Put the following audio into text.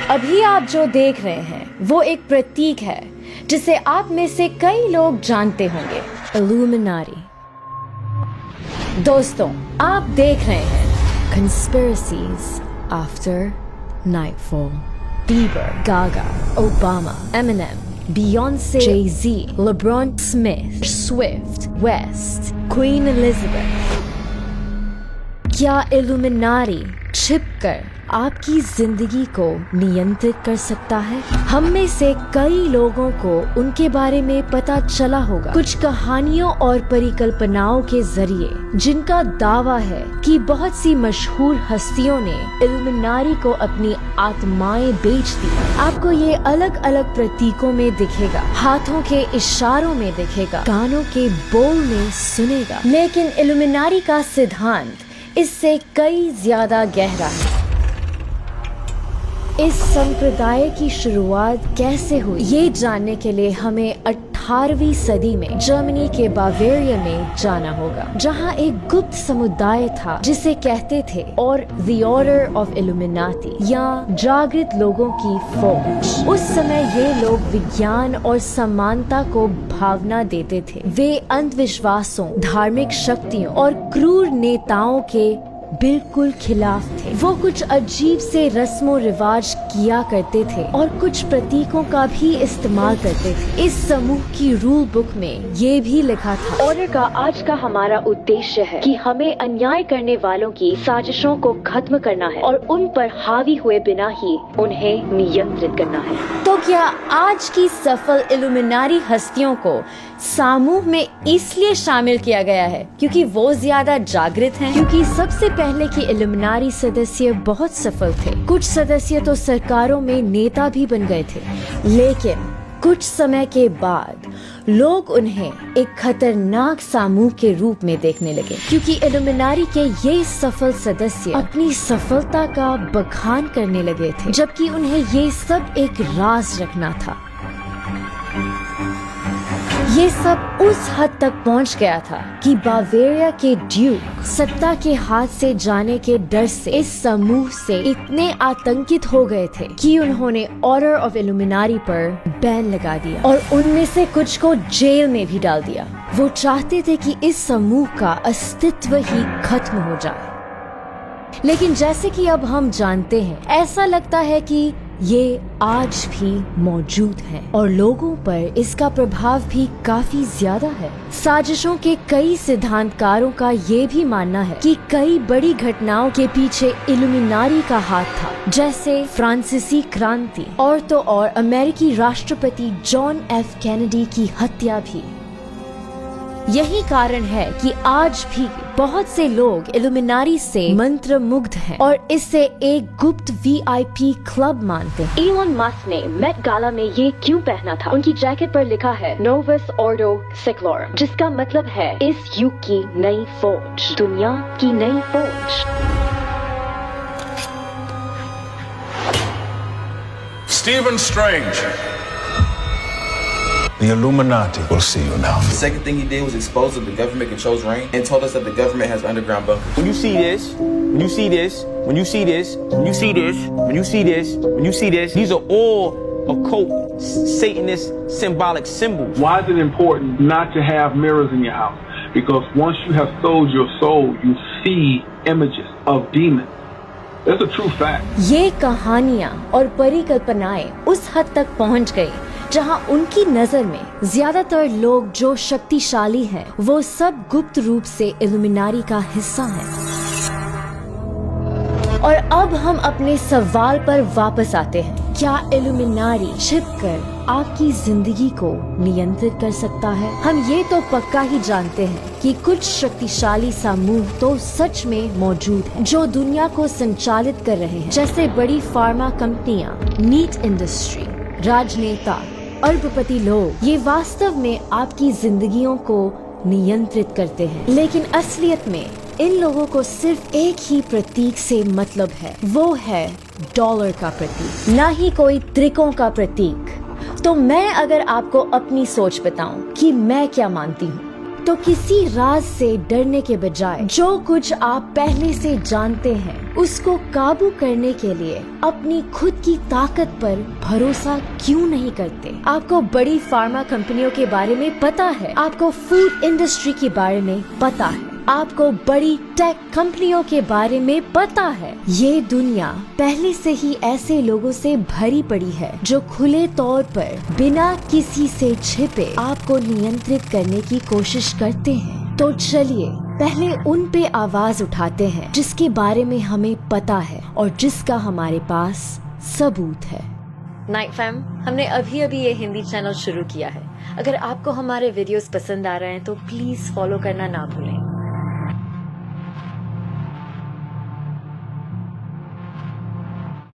अभी आप जो देख रहे हैं वो एक प्रतीक है जिसे आप में से कई लोग जानते होंगे, इल्यूमिनाटी। दोस्तों, आप देख रहे हैं conspiracies after nightfall. Bieber, Gaga, Obama, Eminem, Beyonce, Jay-Z, LeBron Smith, Swift, West, Queen Elizabeth। क्या इल्यूमिनाटी छिपकर आपकी जिंदगी को नियंत्रित कर सकता है? हम में से कई लोगों को उनके बारे में पता चला होगा, कुछ कहानियों और परिकल्पनाओं के जरिए, जिनका दावा है कि बहुत सी मशहूर हस्तियों ने इल्यूमिनाटी को अपनी आत्माएं बेच दी। आपको ये अलग अलग प्रतीकों में दिखेगा, हाथों के इशारों में दिखेगा, गानों के बोल में सुनेगा, लेकिन इल्यूमिनाटी का सिद्धांत इससे कई ज्यादा गहरा है। इस संप्रदाय की शुरुआत कैसे हुई, ये जानने के लिए हमें 18वीं सदी में जर्मनी के बावेरिया में जाना होगा, जहां एक गुप्त समुदाय था जिसे कहते थे और द ऑर्डर ऑफ इल्यूमिनाटी, या जागृत लोगों की फौज। उस समय ये लोग विज्ञान और समानता को भावना देते थे। वे अंधविश्वासों, धार्मिक शक्तियों और क्रूर नेताओं के बिल्कुल खिलाफ थे। वो कुछ अजीब से रस्मों रिवाज किया करते थे और कुछ प्रतीकों का भी इस्तेमाल करते थे। इस समूह की रूल बुक में ये भी लिखा था, ऑर्डर का आज का हमारा उद्देश्य है कि हमें अन्याय करने वालों की साजिशों को खत्म करना है और उन पर हावी हुए बिना ही उन्हें नियंत्रित करना है। तो क्या आज की सफल इल्यूमिनाटी हस्तियों को समूह में इसलिए शामिल किया गया है क्योंकि वो ज्यादा जागृत हैं? क्योंकि सबसे पहले के इल्यूमिनाटी सदस्य बहुत सफल थे। कुछ सदस्य तो सरकारों में नेता भी बन गए थे, लेकिन कुछ समय के बाद लोग उन्हें एक खतरनाक समूह के रूप में देखने लगे, क्योंकि इल्यूमिनाटी के ये सफल सदस्य अपनी सफलता का बखान करने लगे थे, जबकि उन्हें ये सब एक राज रखना था। ये सब उस हद तक पहुंच गया था कि बावेरिया के ड्यूक सत्ता के हाथ से जाने के डर से इस समूह से इतने आतंकित हो गए थे कि उन्होंने ऑर्डर ऑफ इल्यूमिनाटी पर बैन लगा दिया और उनमें से कुछ को जेल में भी डाल दिया। वो चाहते थे कि इस समूह का अस्तित्व ही खत्म हो जाए। लेकिन जैसे कि अब हम जानते हैं, ऐसा लगता है कि ये आज भी मौजूद है और लोगों पर इसका प्रभाव भी काफी ज्यादा है। साजिशों के कई सिद्धांतकारों का ये भी मानना है कि कई बड़ी घटनाओं के पीछे इल्यूमिनाटी का हाथ था, जैसे फ्रांसीसी क्रांति और तो और अमेरिकी राष्ट्रपति जॉन एफ कैनेडी की हत्या भी। यही कारण है कि आज भी बहुत से लोग इल्यूमिनाटी से मंत्रमुग्ध हैं और इसे एक गुप्त VIP क्लब मानते हैं। इलोन मस्क ने मेट गाला में ये क्यों पहना था? उनकी जैकेट पर लिखा है नोवस ऑर्डो सेक्लोरम, जिसका मतलब है इस युग की नई फौज, दुनिया की नई फौज। Stephen Strange. The Illuminati will see you now. The second thing he did was expose that the government controls rain and told us that the government has underground bunkers. When you see this, when you see this, when you see this, when you see this, when you see this, when you see this, these are all occult, Satanist, symbolic symbols. Why is it important not to have mirrors in your house? Because once you have sold your soul, you see images of demons. That's a true fact. ये कहानियाँ और परिकल्पनाएं उस हद तक पहुँच गई जहां उनकी नजर में ज्यादातर लोग जो शक्तिशाली हैं, वो सब गुप्त रूप से इल्यूमिनाटी का हिस्सा हैं। और अब हम अपने सवाल पर वापस आते हैं, क्या इल्यूमिनाटी छिपकर आपकी जिंदगी को नियंत्रित कर सकता है? हम ये तो पक्का ही जानते हैं कि कुछ शक्तिशाली समूह तो सच में मौजूद हैं, जो दुनिया को संचालित कर रहे हैं, जैसे बड़ी फार्मा कंपनियां, मीट इंडस्ट्री, राजनेता, अरबपति लोग। ये वास्तव में आपकी जिंदगियों को नियंत्रित करते हैं, लेकिन असलियत में इन लोगों को सिर्फ एक ही प्रतीक से मतलब है, वो है डॉलर का प्रतीक, ना ही कोई त्रिकोण का प्रतीक। तो मैं अगर आपको अपनी सोच बताऊं कि मैं क्या मानती हूँ, तो किसी राज से डरने के बजाय जो कुछ आप पहले से जानते हैं उसको काबू करने के लिए अपनी खुद की ताकत पर भरोसा क्यों नहीं करते? आपको बड़ी फार्मा कंपनियों के बारे में पता है, आपको फूड इंडस्ट्री के बारे में पता है, आपको बड़ी टेक कंपनियों के बारे में पता है। ये दुनिया पहले से ही ऐसे लोगों से भरी पड़ी है जो खुले तौर पर बिना किसी से छिपे आपको नियंत्रित करने की कोशिश करते हैं। तो चलिए पहले उन पे आवाज उठाते हैं जिसके बारे में हमें पता है और जिसका हमारे पास सबूत है। नाइट फैम, हमने अभी ये हिंदी चैनल शुरू किया है। अगर आपको हमारे वीडियोस पसंद आ रहे हैं तो प्लीज फॉलो करना ना भूलें।